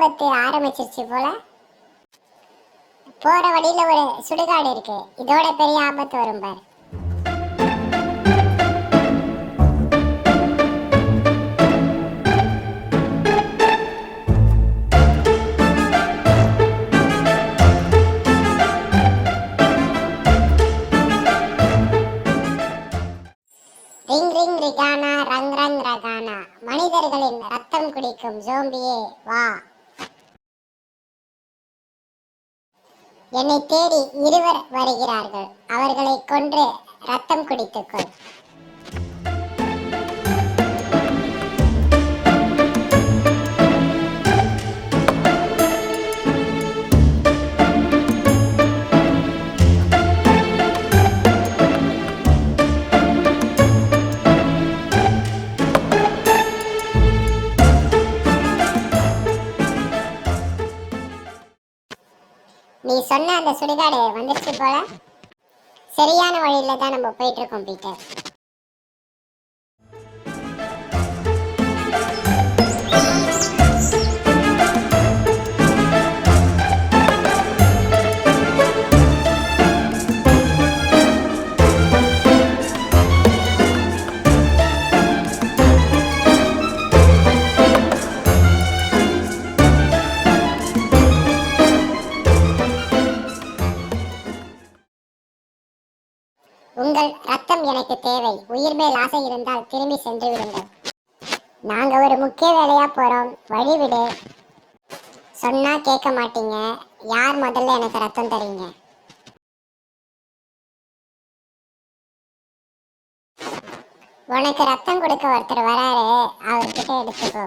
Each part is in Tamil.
ஆபத்து ஆரம்பிச்சிருச்சு போல. போற வழியில ஒரு சுடுகாடு இருக்கு, இதோட பெரிய ஆபத்து வரும் பார். ரிங் ரிங் ரிகானா ரங் ரங் ரகானா, மனிதர்களின் ரத்தம் குடிக்கும் ஜோம்பியே வா. என்னை தேடி இருவர் வருகிறார்கள், அவர்களை கொன்று ரத்தம் குடித்துக்கொள். நீ சொன்ன அந்த சுடுகாடு வந்துருச்சு போல. சரியான வழியில தான் நம்ம போயிட்டு இருக்கோம் பீட்டர். உங்கள் ரத்தம் எனக்கு தேவை. உயிர் மேல் ஆசை இருந்தால் திரும்பி சென்று விடுங்கள். நாங்க ஒரு முக்கிய வேலையா போறோம், வழிவிடு. சொன்னா கேட்க மாட்டீங்க. யார் முதல்ல எனக்கு ரத்தம் தரீங்க? உனக்கு ரத்தம் கொடுக்க ஒருத்தர் வராரு, அவர்கிட்ட எடுத்துக்கோ.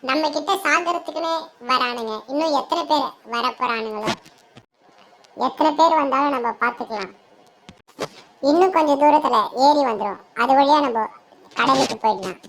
நம்ம கிட்ட சாகரத்துக்குன்னு வரானுங்க. இன்னும் எத்தனை பேர் வரப்போறானுங்களோ. எத்தனை பேர் வந்தாலும் நம்ம பார்த்துக்கலாம். இன்னும் கொஞ்சம் தூரத்துல ஏரி வந்துடும், அது வழியா நம்ம கடலுக்கு போயிடலாம்.